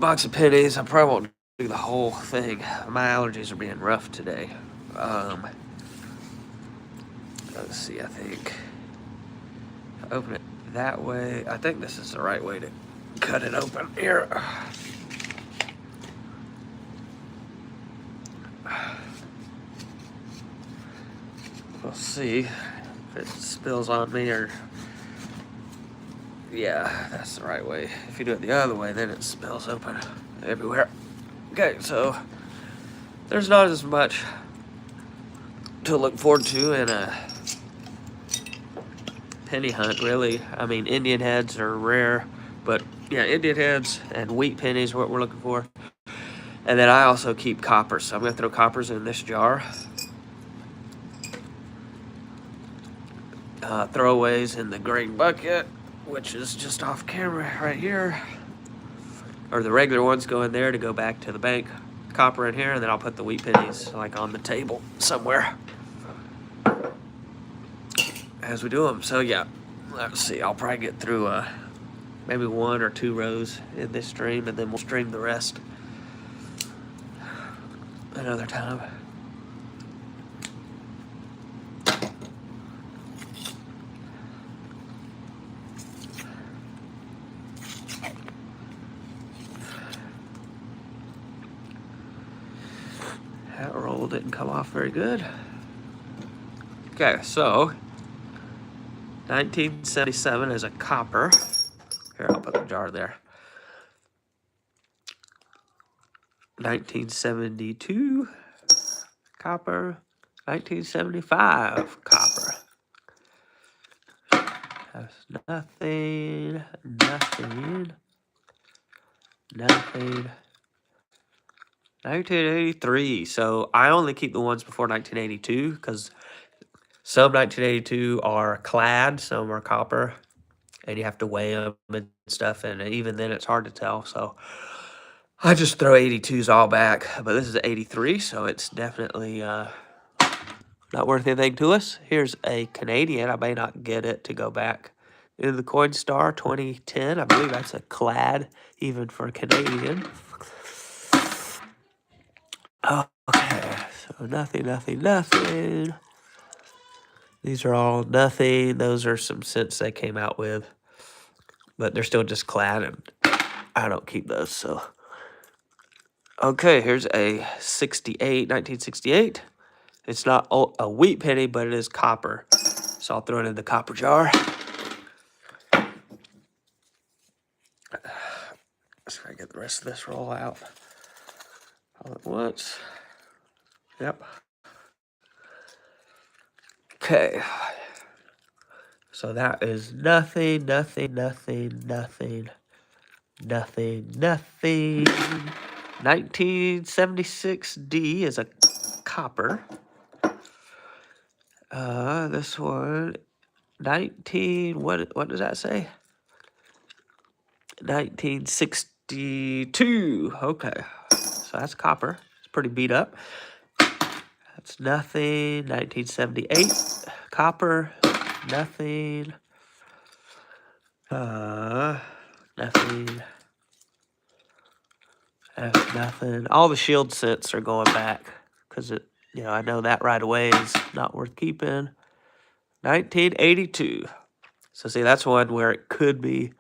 box of pennies. I probably won't do the whole thing. My allergies are being rough today. Um, let's see, I think. Open it that way. I think this is the right way to cut it open here. We'll see if it spills on me or... Yeah, that's the right way. If you do it the other way, then it spills open everywhere. Okay, so there's not as much to look forward to in a penny hunt, really. I mean, Indian heads are rare, but yeah, Indian heads and wheat pennies are what we're looking for. And then I also keep coppers, so I'm gonna throw coppers in this jar. Throwaways in the green bucket, which is just off camera right here. Or the regular ones go in there to go back to the bank. Copper in here, and then I'll put the wheat pennies like on the table somewhere as we do them. So yeah, let's see. I'll probably get through maybe 1 or 2 rows in this stream, and then we'll stream the rest another time. That roll didn't come off very good. Okay, so 1977 is a copper. Here, I'll put the jar there. 1972, copper. 1975, copper. That's nothing, nothing, nothing. 1983. So I only keep the ones before 1982 because some 1982 are clad, some are copper, and you have to weigh them and stuff. And even then, it's hard to tell. So I just throw 82s all back. But this is 83, so it's definitely not worth anything to us. Here's a Canadian. I may not get it to go back in the Coinstar 2010. I believe that's a clad, even for a Canadian. Okay, so nothing, nothing, nothing. These are all nothing. Those are some scents they came out with, but they're still just clad, and I don't keep those, so. Okay, here's a 1968. It's not a wheat penny, but it is copper. So I'll throw it in the copper jar. Let's try to get the rest of this roll out all at once. Yep. Okay. So that is nothing, nothing, nothing, nothing, nothing, nothing. 1976D is a copper. This one, what does that say? 1962. Okay, so that's copper. It's pretty beat up. That's nothing. 1978, copper. Nothing. Nothing. That's nothing. All the shield scents are going back because it, I know that right away is not worth keeping. 1982. So see, that's one where it could be,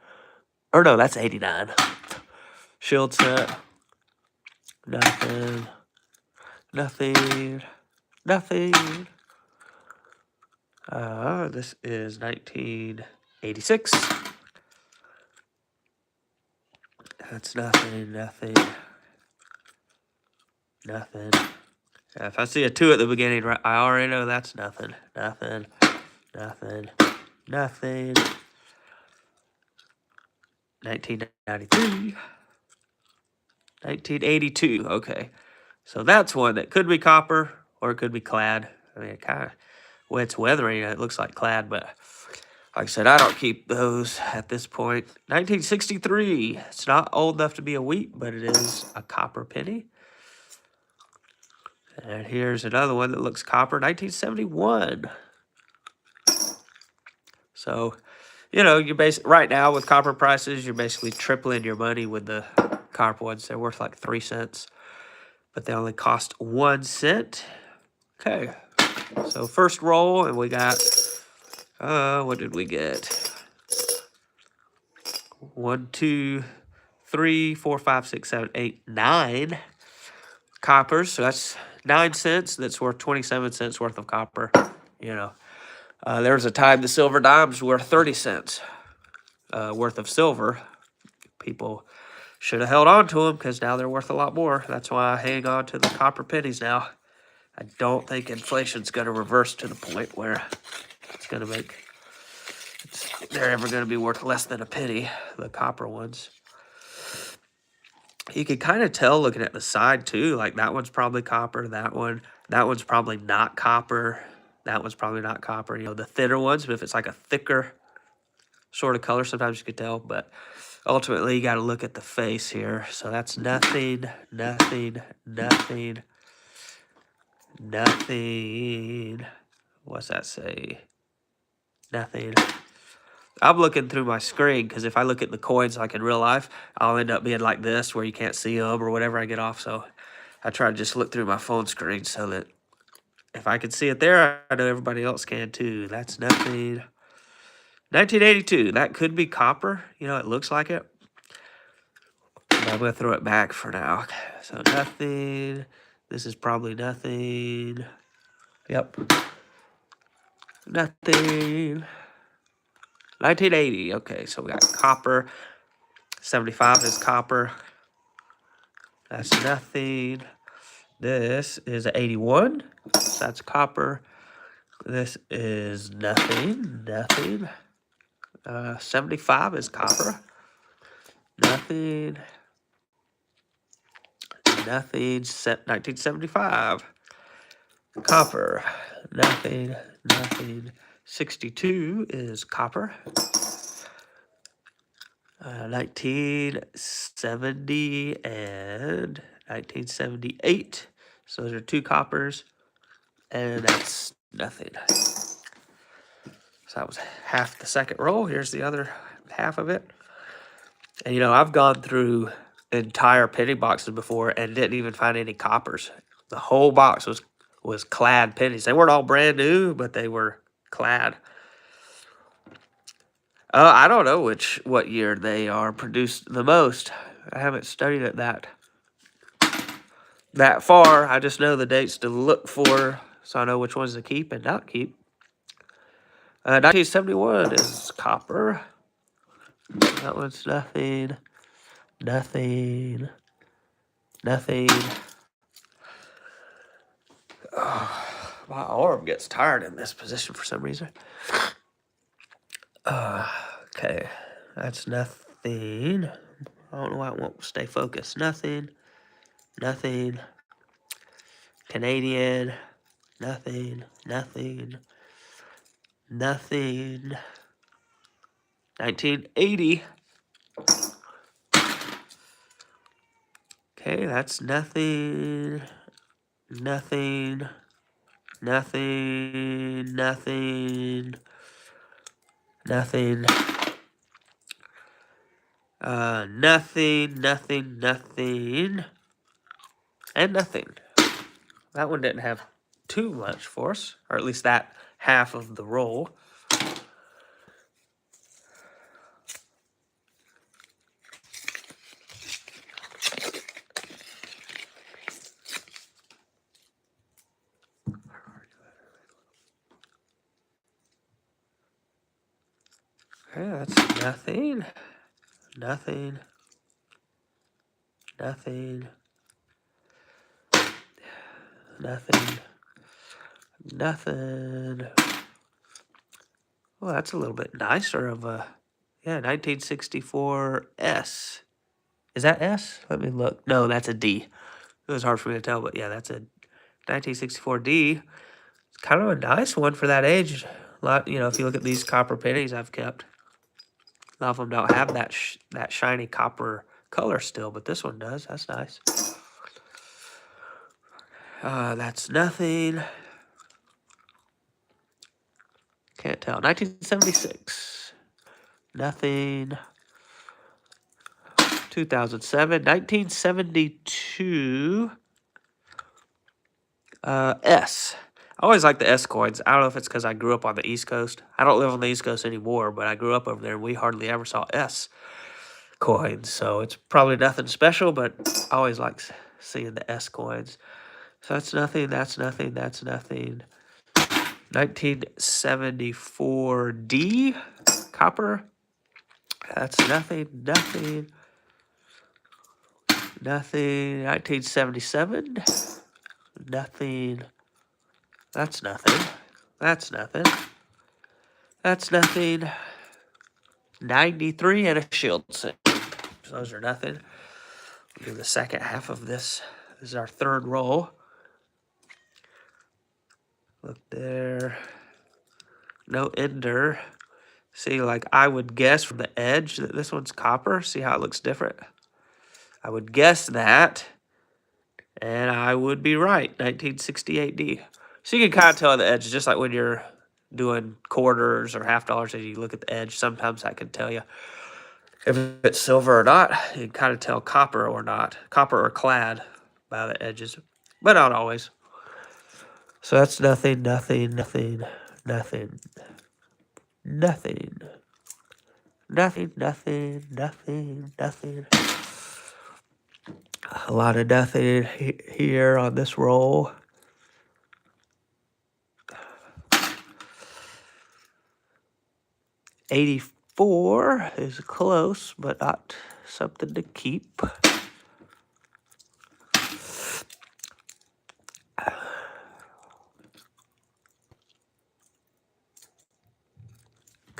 or no, that's 89. Shield set. Nothing. Nothing. Nothing. This is 1986. That's nothing, nothing, nothing. If I see a 2 at the beginning, I already know that's nothing, nothing, nothing, nothing. 1993. 1982, okay. So that's one that could be copper or it could be clad. I mean, it kind of, when it's weathering, it looks like clad, but like I said, I don't keep those at this point. 1963. It's not old enough to be a wheat, but it is a copper penny. And here's another one that looks copper. 1971. So, you're right now with copper prices, you're basically tripling your money with the copper ones. They're worth like 3 cents, but they only cost 1 cent. Okay, so first roll, and we got, what did we get? 1, 2, 3, 4, 5, 6, 7, 8, 9 coppers. So that's 9 cents. That's worth 27 cents worth of copper. You know, there was a time the silver dimes were 30 cents worth of silver. People should have held on to them because now they're worth a lot more. That's why I hang on to the copper pennies now. I don't think inflation's going to reverse to the point where it's going to make they're ever going to be worth less than a penny, the copper ones. You can kind of tell looking at the side too, like that one's probably copper, that one's probably not copper, that one's probably not copper. You know, the thinner ones, but if it's like a thicker sort of color, sometimes you can tell, but ultimately you got to look at the face here. So that's nothing, nothing, nothing, nothing. What's that say? Nothing. I'm looking through my screen because if I look at the coins like in real life, I'll end up being like this where you can't see them or whatever I get off. So I try to just look through my phone screen so that if I can see it there, I know everybody else can too. That's nothing. 1982. That could be copper. You know, it looks like it. But I'm going to throw it back for now. So nothing. This is probably nothing. Yep. Nothing. 1980. Okay, so we got copper. 75 is copper. That's nothing. This is 81. That's copper. This is nothing. Nothing. 75 is copper. Nothing. Nothing. 1975. Copper. Nothing. Nothing. 62 is copper. 1970 and 1978. So those are 2 coppers, and that's nothing. So that was half the second roll. Here's the other half of it. And you know, I've gone through entire penny boxes before and didn't even find any coppers. The whole box was clad pennies. They weren't all brand new, but they were clad. I don't know what year they are produced the most. I haven't studied it that far. I just know the dates to look for, so I know which ones to keep and not keep. 1971 is copper. That one's nothing, nothing, nothing. Oh, my arm gets tired in this position for some reason. Okay, that's nothing. I don't know why it won't stay focused. Nothing, nothing. Canadian, nothing, nothing, nothing. 1980. Okay, that's nothing, nothing, nothing, nothing, nothing. Nothing, nothing, nothing, and nothing. That one didn't have too much force, or at least that half of the roll. Okay, that's nothing, nothing, nothing, nothing, nothing. Well, that's a little bit nicer of a, yeah, 1964 S. Is that S? Let me look. No, that's a D. It was hard for me to tell, but yeah, that's a 1964 D. It's kind of a nice one for that age. A lot, you know, if you look at these copper pennies I've kept, a lot of them don't have that shiny copper color still, but this one does. That's nice. That's nothing. Can't tell. 1976. Nothing. 2007. 1972. S. I always like the S coins. I don't know if it's because I grew up on the East Coast. I don't live on the East Coast anymore, but I grew up over there and we hardly ever saw S coins. So it's probably nothing special, but I always like seeing the S coins. So that's nothing, that's nothing, that's nothing. 1974 D, copper. That's nothing, nothing, nothing. 1977, nothing. That's nothing. That's nothing. That's nothing. 93 and a shield set. Those are nothing. We'll do the second half of this. This is our third roll. Look there. No ender. See, like I would guess from the edge that this one's copper. See how it looks different? I would guess that. And I would be right. 1968D. So you can kind of tell the edge, just like when you're doing quarters or half dollars and you look at the edge. Sometimes I can tell you if it's silver or not. You can kind of tell copper or not. Copper or clad by the edges. But not always. So that's nothing, nothing, nothing, nothing, nothing, nothing, nothing, nothing, nothing. A lot of nothing here on this roll. '84 is close, but not something to keep.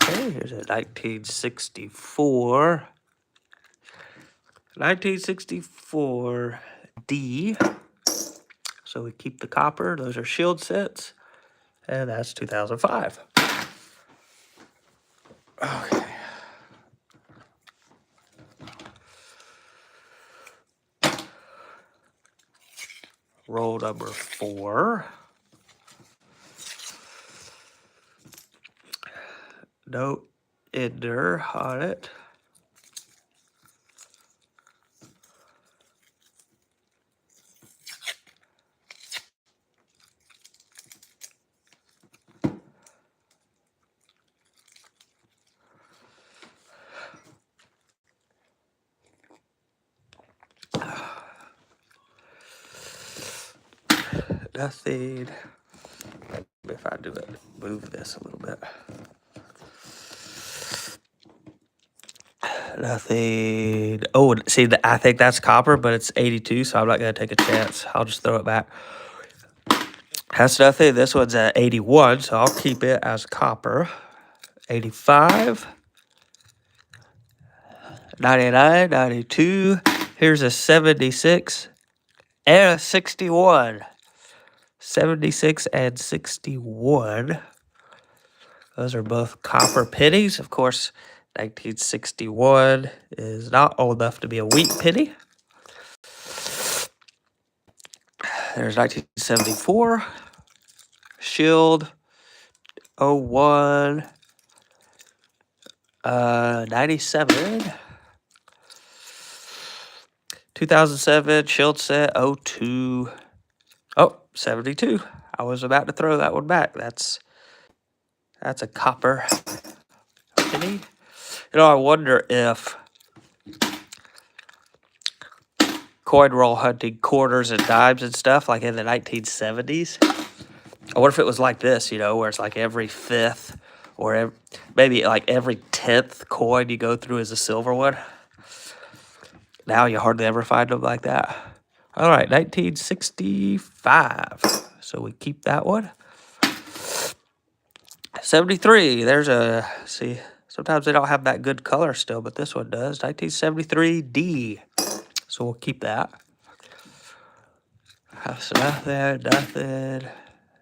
Okay, here's a 1964. 1964 D. So we keep the copper. Those are shield sets. And that's 2005. Okay. Roll number 4. No ender on it. Nothing. If I do it, move this a little bit. Nothing. Oh, see, I think that's copper, but it's 82, so I'm not going to take a chance. I'll just throw it back. That's nothing. This one's at 81, so I'll keep it as copper. 85. 99, 92. Here's a 76 and a 61. 76 and 61. Those are both copper pennies. Of course, 1961 is not old enough to be a wheat penny. There's 1974. Shield. 01. 97. 2007. Shield set. 02. Oh, 72. I was about to throw that one back. That's a copper penny. You know, I wonder if coin roll hunting quarters and dimes and stuff like in the 1970s. I wonder if it was like this, you know, where it's like every 5th or maybe like every 10th coin you go through is a silver one. Now you hardly ever find them like that. All right, 1965. So we keep that one. 73. There's a, see, sometimes they don't have that good color still, but this one does. 1973 D. So we'll keep that. That's nothing, nothing.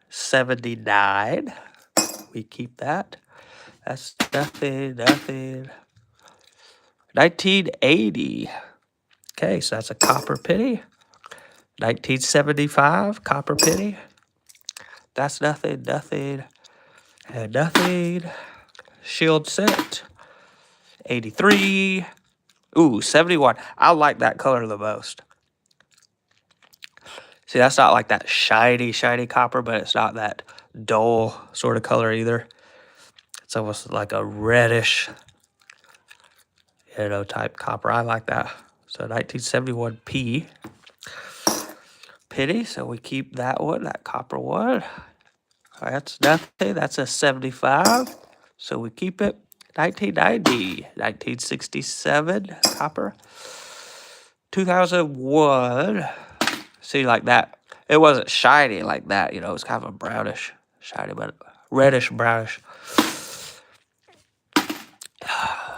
79. We keep that. That's nothing, nothing. 1980. Okay, so that's a copper penny. 1975, copper penny. That's nothing, nothing, and nothing. Shield set. 83. Ooh, 71. I like that color the most. See, that's not like that shiny, shiny copper, but it's not that dull sort of color either. It's almost like a reddish, type copper. I like that. So 1971 penny. So we keep that one, that copper one. That's nothing. That's a 75. So we keep it. 1990, 1967 copper. 2001. See, like that. It wasn't shiny like that. It was kind of a brownish, shiny, but reddish, brownish.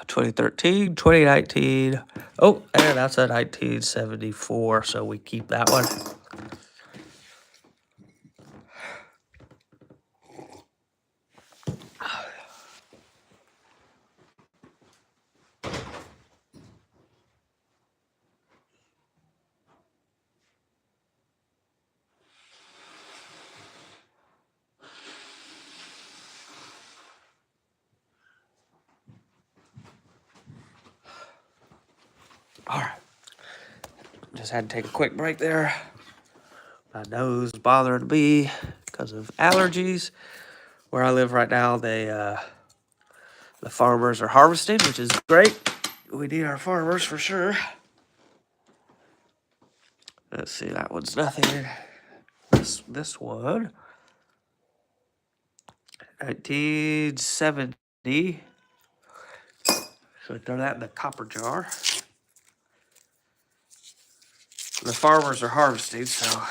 2013, 2019. Oh, and that's a 1974. So we keep that one. All right. Just had to take a quick break there. My nose bothering me because of allergies. Where I live right now, the farmers are harvesting, which is great. We need our farmers for sure. Let's see, that one's nothing. This one, 1970. So throw that in the copper jar. The farmers are harvesting, so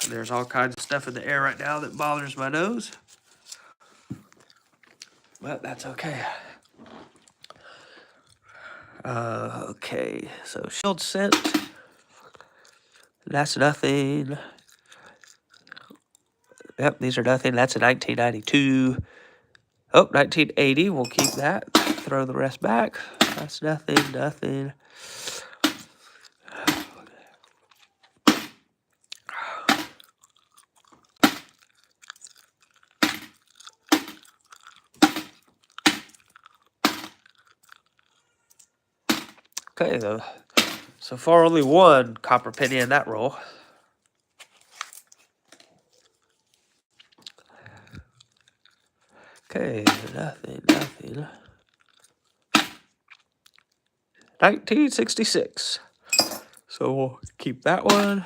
there's all kinds of stuff in the air right now that bothers my nose. But that's okay. Okay, so shield scent. That's nothing. Yep, these are nothing. That's a 1992. Oh, 1980. We'll keep that. Throw the rest back. That's nothing, nothing. Okay, though. So far, only one copper penny in that roll. Okay, nothing, nothing. 1966. So we'll keep that one.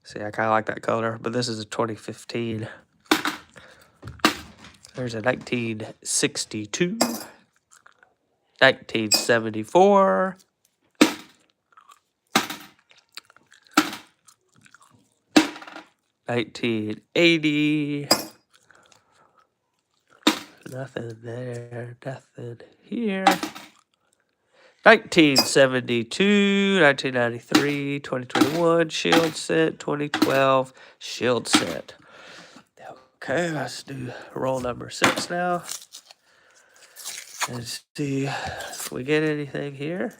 See, I kind of like that color, but this is a 2015. There's a 1962, 1974, 1980. Nothing there, nothing here. 1972, 1993, 2021, shield set, 2012, shield set. Okay, let's do roll number 6 now. And see if we get anything here.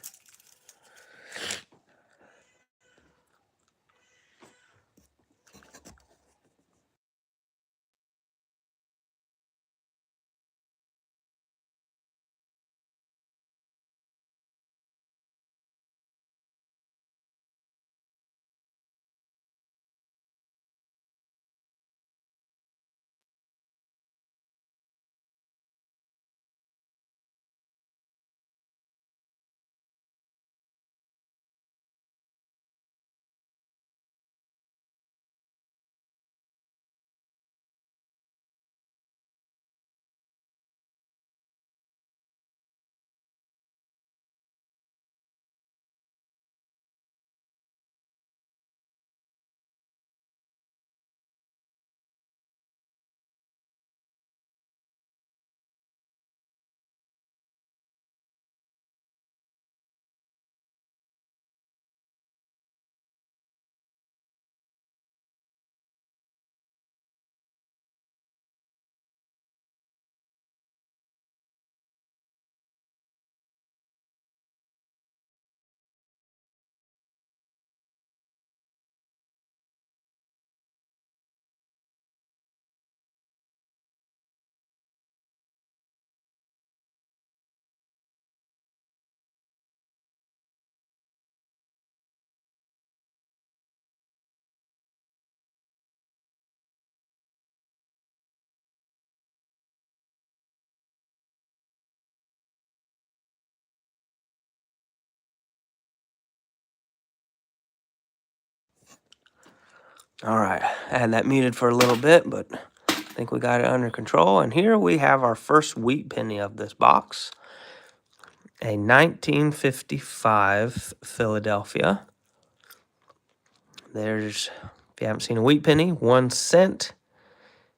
All right, I had that muted for a little bit, but I think we got it under control. And here we have our first wheat penny of this box. A 1955 Philadelphia. There's, if you haven't seen a wheat penny, 1 cent,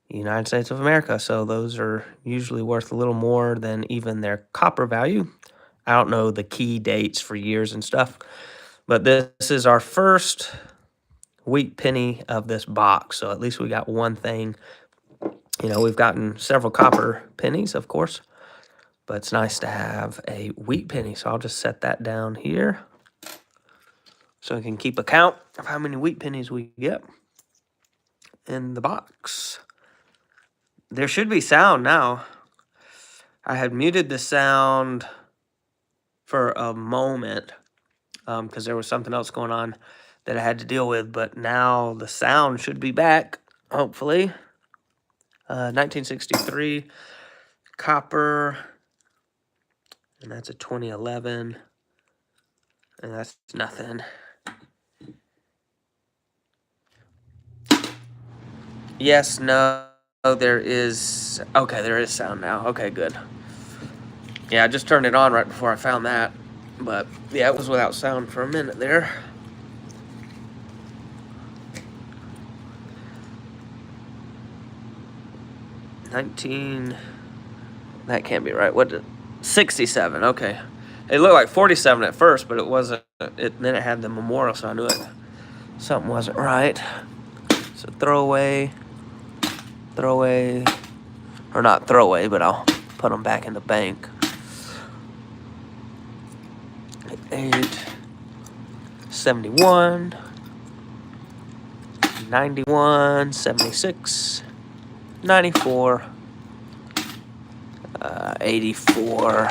United States of America. So those are usually worth a little more than even their copper value. I don't know the key dates for years and stuff, but this is our first wheat penny of this box. So at least we got one thing. You know, we've gotten several copper pennies, of course, but it's nice to have a wheat penny. So I'll just set that down here so we can keep a count of how many wheat pennies we get in the box. There should be sound now. I had muted the sound for a moment because there was something else going on that I had to deal with, but now the sound should be back, hopefully. 1963 copper, and that's a 2011, and that's nothing. Yes, no, there is, okay, there is sound now. Okay, good. Yeah, I just turned it on right before I found that, but yeah, it was without sound for a minute there. That can't be right. What? 67. Okay, it looked like 47 at first, but it wasn't. Then it had the memorial, so I knew it. Something wasn't right. So throwaway, or not throwaway, but I'll put them back in the bank. 8, 71, 91, 76, 94, 84,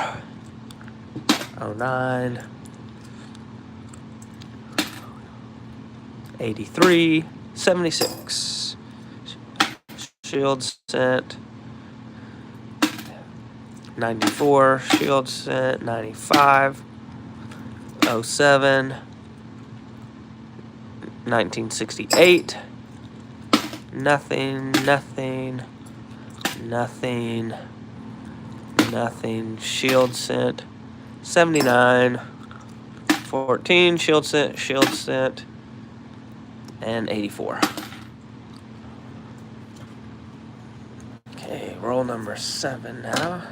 09, 83, 76. Shield cent. 94. Shield cent. 95. 07. 1968. Nothing. Shield cent. 79. 14. Shield cent. And 84. Okay, roll number 7 now.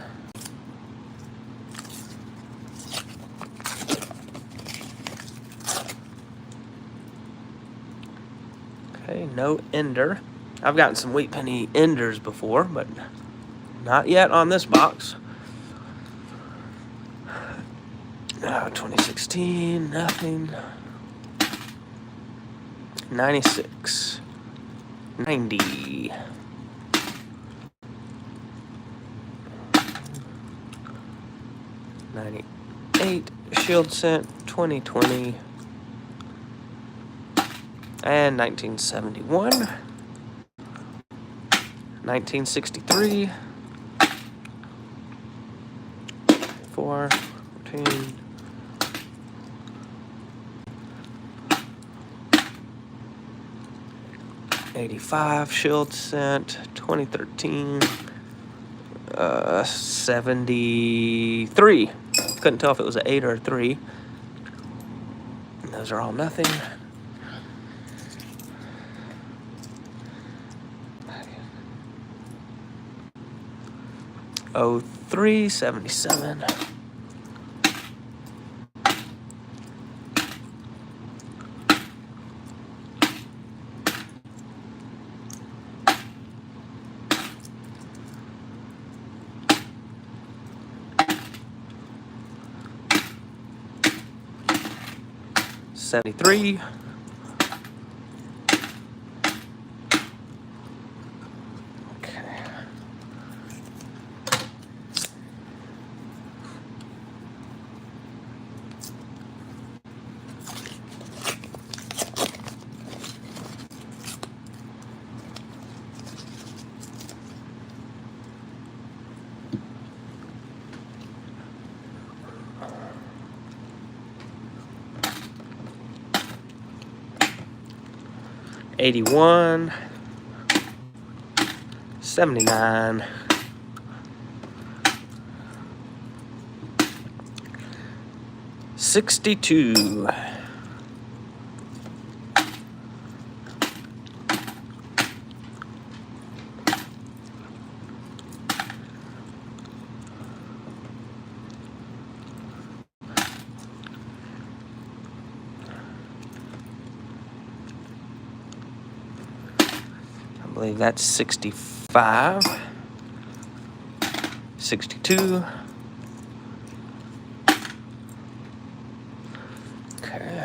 Okay, no ender. I've gotten some wheat penny enders before, but not yet on this box. 2016, nothing. 96. 90. 98. Shield cent. 2020. And 1971. 1963. 4. 14. 85 shield cent, 2013, 73. Couldn't tell if it was an 8 or a 3. And those are all nothing. Oh, 03, 77. 73. Okay. 81, 79, 62, 65, 62. Okay.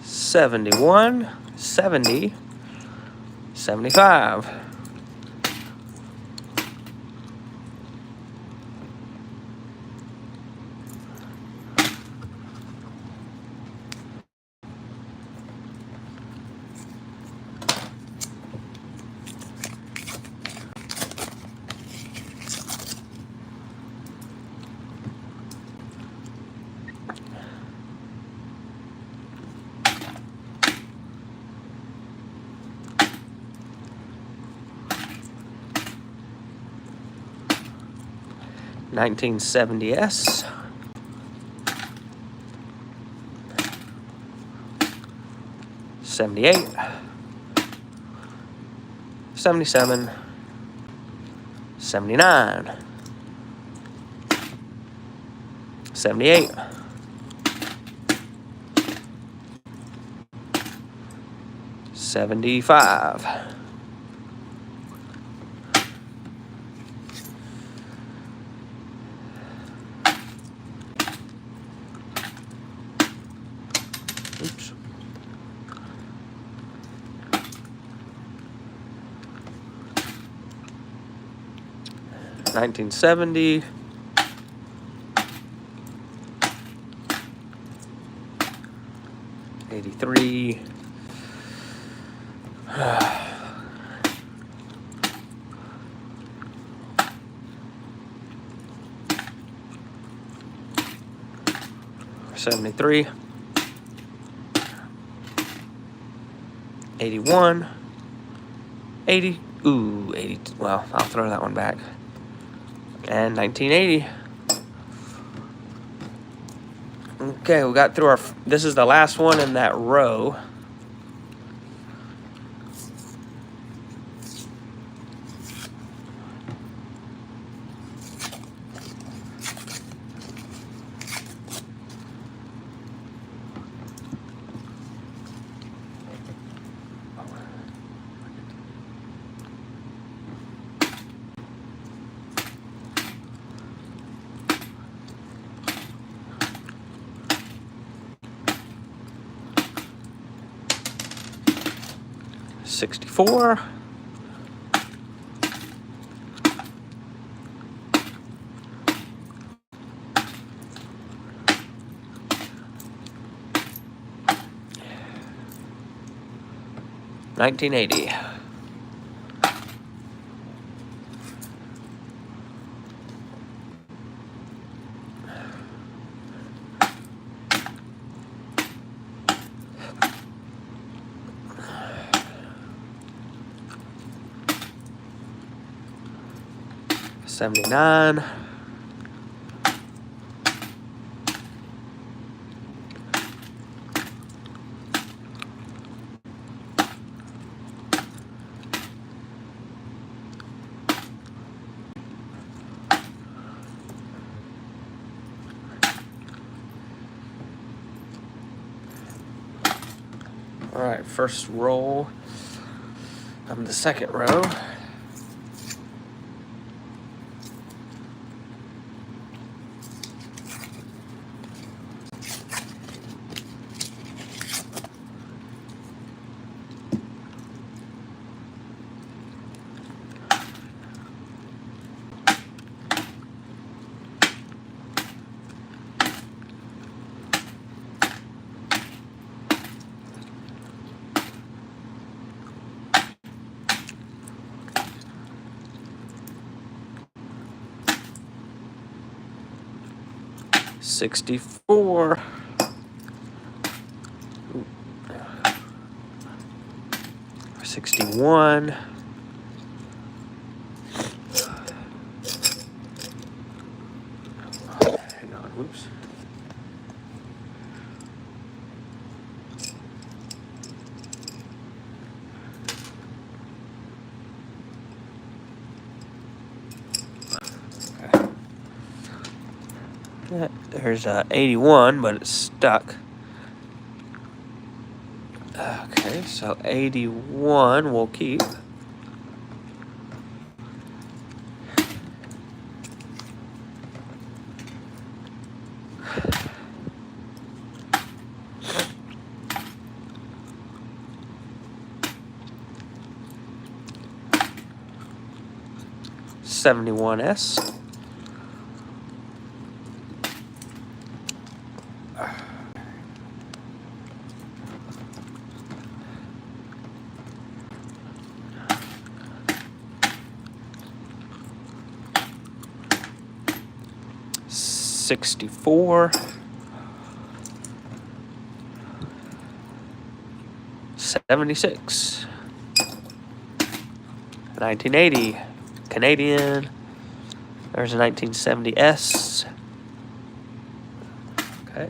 $71, $70, $75. $1970s, $78, $77, $79, $78, $75. Oops. $1970, $83, $73, 81, 80, ooh, 80, well, I'll throw that one back. And 1980. Okay, we got through our, this is the last one in that row. $64, $1980. $79, all right, first roll of the second row. 64. 61. Hang on, whoops. There's 81, but it's stuck. Okay, so 81 we'll keep. $71S. $64. 76. 1980 Canadian. There's a 1970S. Okay.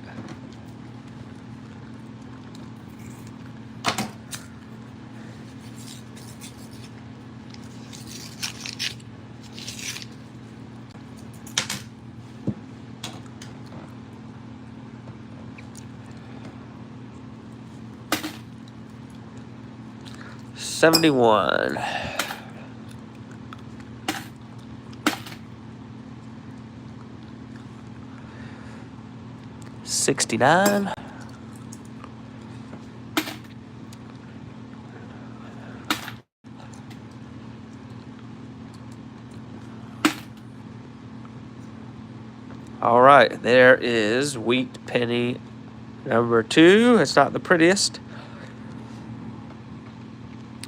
$71. 69. All right, there is wheat penny number 2. It's not the prettiest.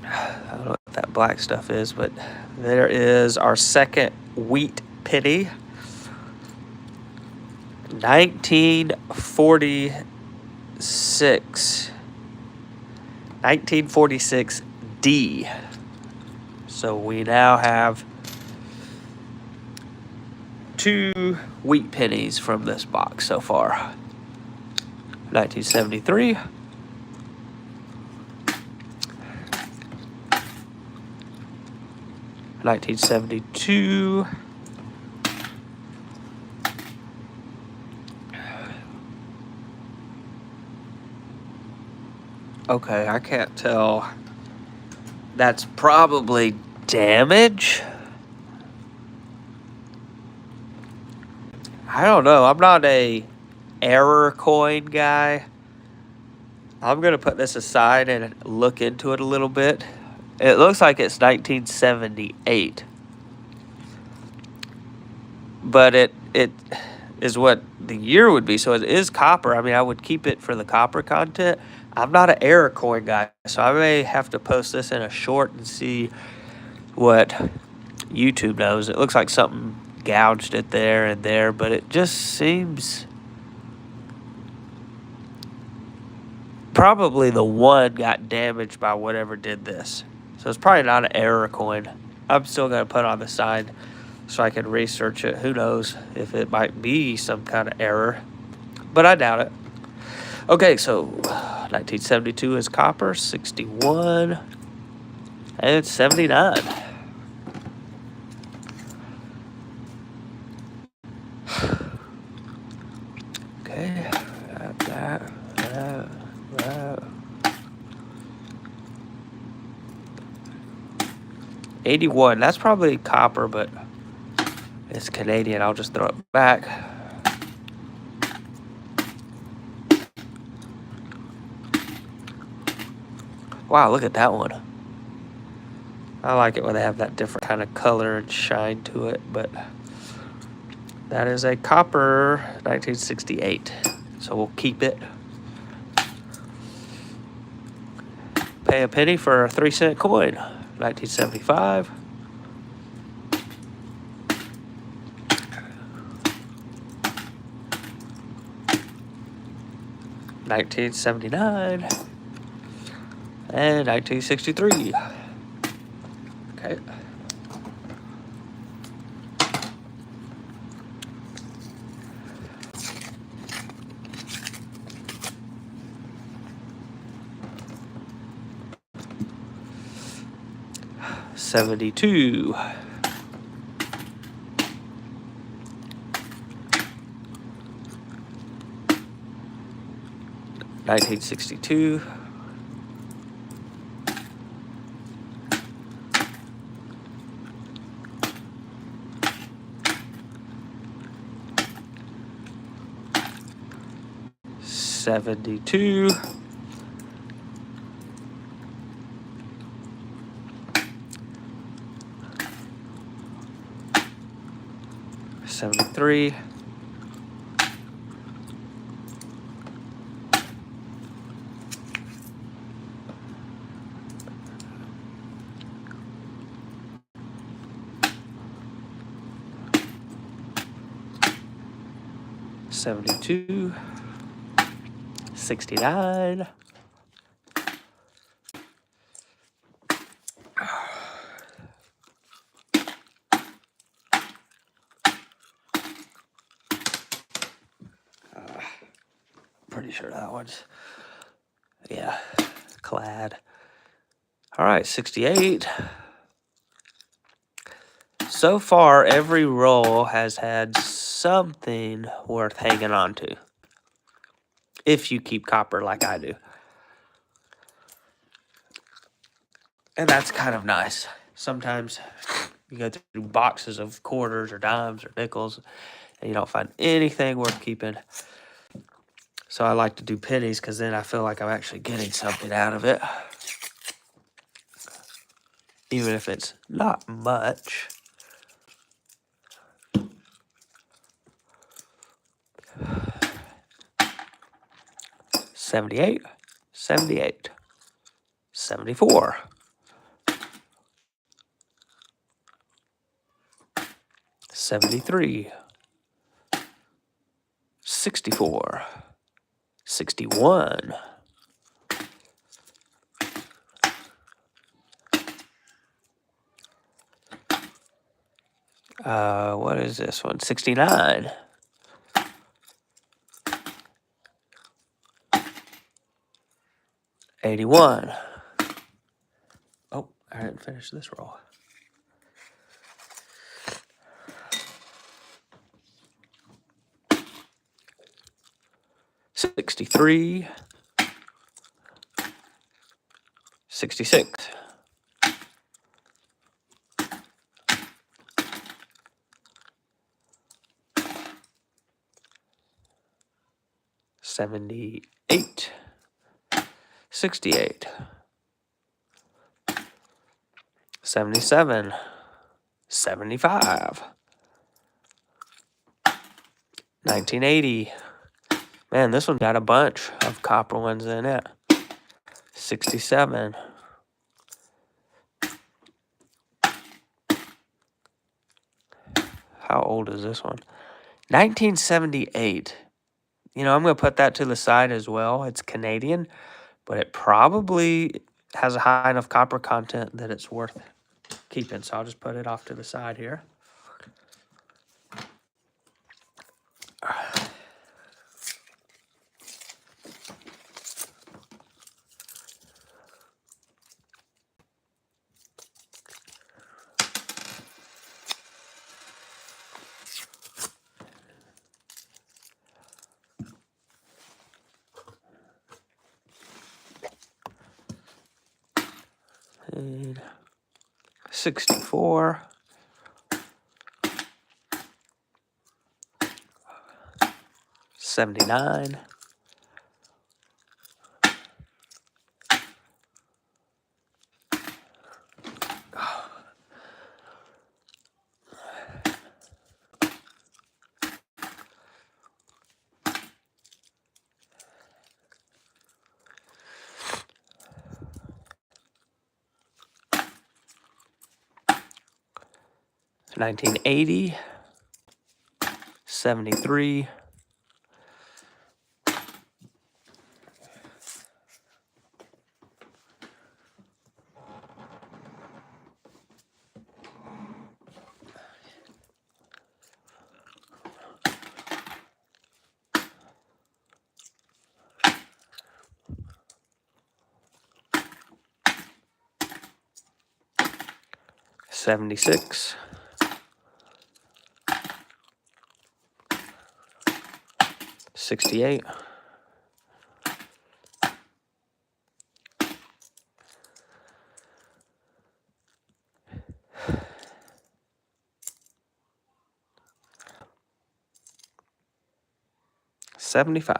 I don't know what that black stuff is, but there is our second wheat penny. 1946. 1946D. So we now have 2 wheat pennies from this box so far. 1973. 1972. Okay, I can't tell. That's probably damage. I don't know. I'm not a error coin guy. I'm going to put this aside and look into it a little bit. It looks like it's 1978. But it is what the year would be. So it is copper. I mean, I would keep it for the copper content. I'm not an error coin guy, so I may have to post this in a short and see what YouTube knows. It looks like something gouged it there and there, but it just seems probably the one got damaged by whatever did this. So it's probably not an error coin. I'm still going to put it on the side so I can research it. Who knows if it might be some kind of error, but I doubt it. Okay, so 1972 is copper, 61, and 79. Okay, that. 81, that's probably copper, but it's Canadian. I'll just throw it back. Wow, look at that one. I like it when they have that different kind of color and shine to it, but that is a copper 1968. So we'll keep it. Pay a penny for a 3-cent coin. 1975. 1979, and 1963. Okay. '72. 1962. 72. 73. 72. 69. Pretty sure that one's, yeah, clad. All right, 68. So far, every roll has had something worth hanging on to, if you keep copper like I do. And that's kind of nice. Sometimes you go through boxes of quarters or dimes or nickels, and you don't find anything worth keeping. So I like to do pennies because then I feel like I'm actually getting something out of it. Even if it's not much. '78, '78, '74, '73, '64, '61. What is this one? '69. '81. Oh, I didn't finish this roll. '63. '66. '78. '68. '77. '75. 1980. Man, this one got a bunch of copper ones in it. '67. How old is this one? 1978. You know, I'm going to put that to the side as well. It's Canadian, but it probably has a high enough copper content that it's worth keeping. So I'll just put it off to the side here. And 64. 79. 1980. 73. 76, 68, 75.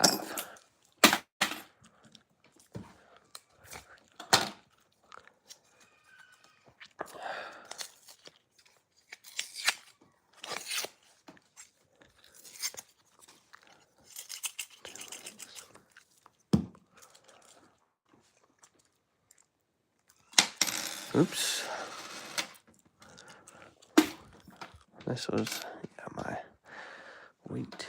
Oops. This was my wheat.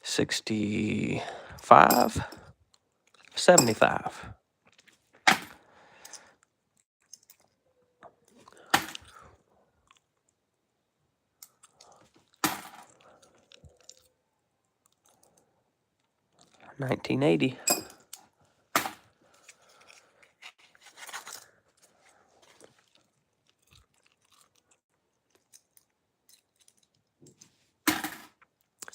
$65, $75. $19.80.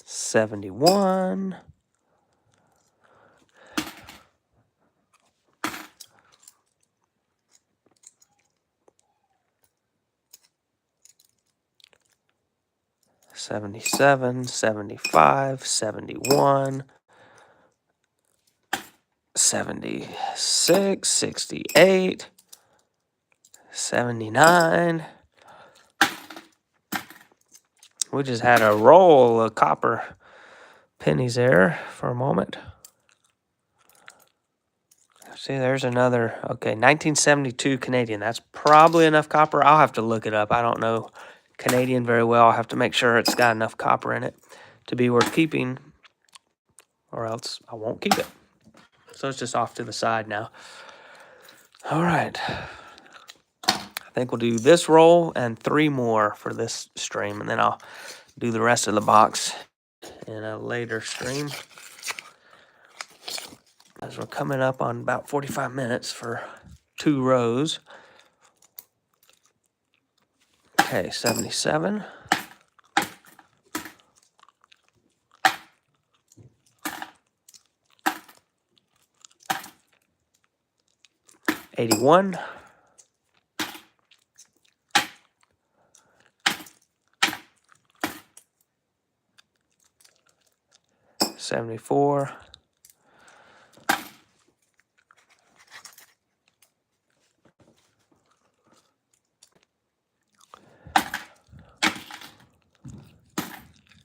$71. $77, $75, $71, $76, $68, $79. We just had a roll of copper pennies there for a moment. See, there's another. Okay, 1972 Canadian. That's probably enough copper. I'll have to look it up. I don't know Canadian very well. I'll have to make sure it's got enough copper in it to be worth keeping, or else I won't keep it. So it's just off to the side now. All right. I think we'll do this roll and 3 more for this stream, and then I'll do the rest of the box in a later stream, as we're coming up on about 45 minutes for 2 rows. Okay, 77. 81. 74.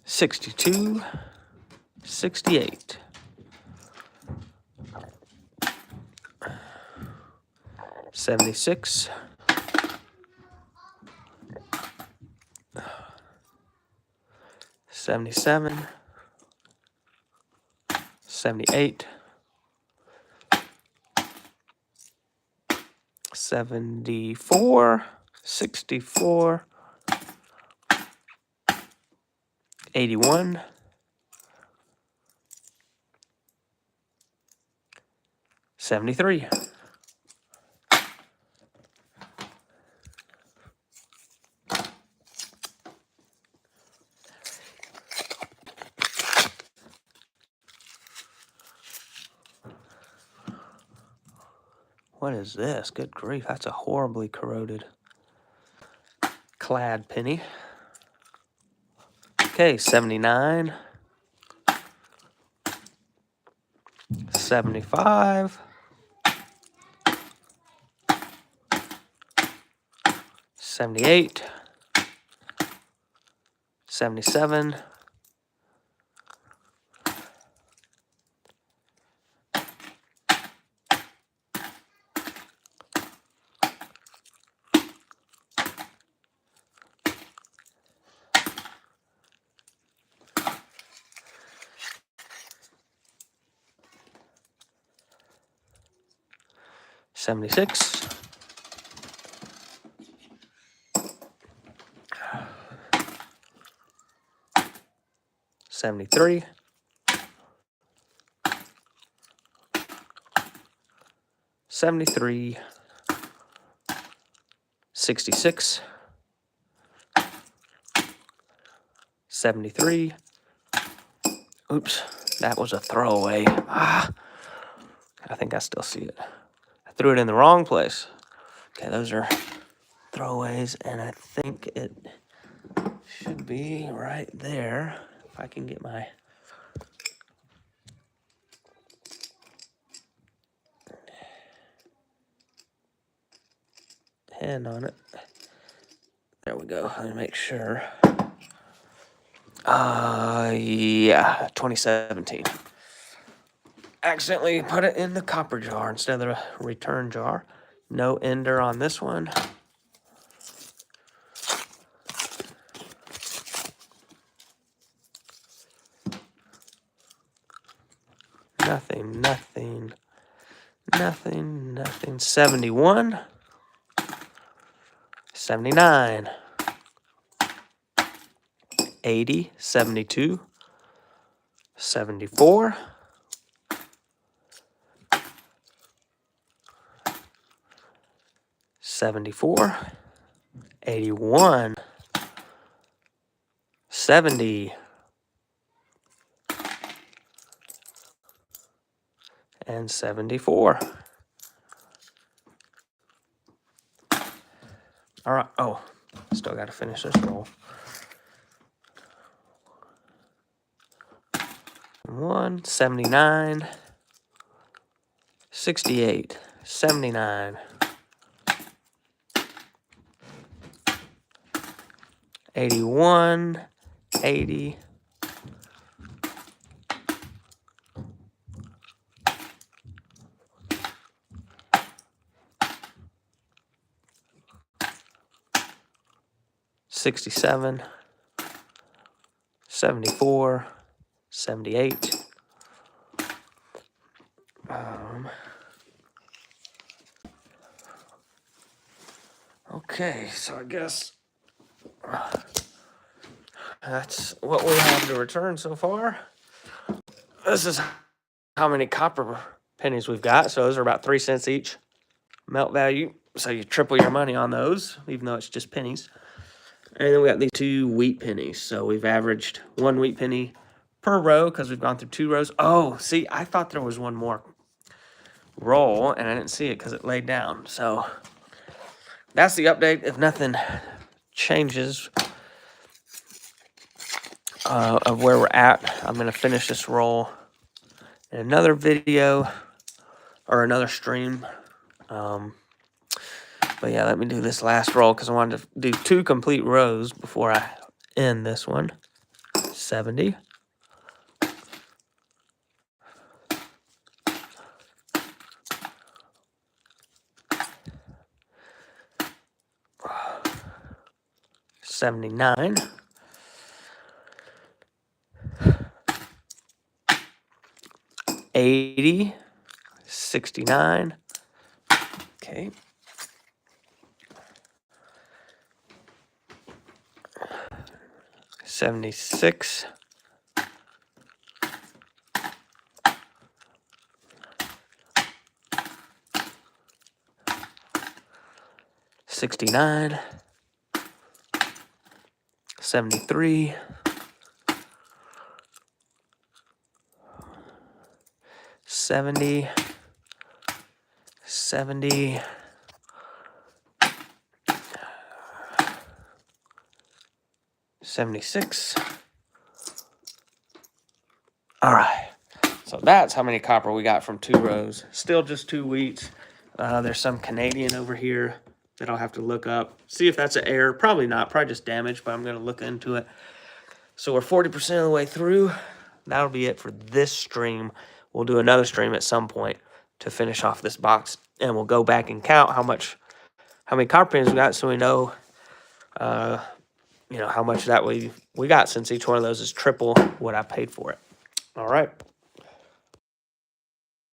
62. 68. 76. 77. 78. 74. 64. 81. 73. What is this? Good grief, that's a horribly corroded clad penny. Okay, 79. 75. 78. 77. 76. 73, 73, 66, 73. Oops, that was a throwaway. I think I still see it. I threw it in the wrong place. Okay, those are throwaways, and I think it should be right there. If I can get my hand on it. There we go. Let me make sure. Yeah, 2017. Accidentally put it in the copper jar instead of the return jar. No ender on this one. Nothing, nothing, nothing, nothing. 71, 79, 80, 72, 74, 74, 81, 70, and 74. All right. Oh, still got to finish this roll. 1, 79, 68, 79, 81, 80, 67, 74, 78. Okay, so I guess that's what we have to return so far. This is how many copper pennies we've got. So those are about 3 cents each melt value. So you triple your money on those, even though it's just pennies. And then we got these 2 wheat pennies. So we've averaged 1 wheat penny per row because we've gone through 2 rows. Oh, see, I thought there was one more roll, and I didn't see it because it laid down. So that's the update. If nothing changes of where we're at, I'm going to finish this roll in another video or another stream. But yeah, let me do this last roll because I wanted to do 2 complete rows before I end this one. 70. 79. 80. 69. Okay. 76. 69. 73. 70. 70. 76. All right. So that's how many copper we got from 2 rows. Still just 2 wheats. There's some Canadian over here that I'll have to look up. See if that's an error. Probably not. Probably just damage, but I'm going to look into it. So we're 40% of the way through. That'll be it for this stream. We'll do another stream at some point to finish off this box. And we'll go back and count how many copper pennies we got so we know, how much that we got, since each one of those is triple what I paid for it. All right.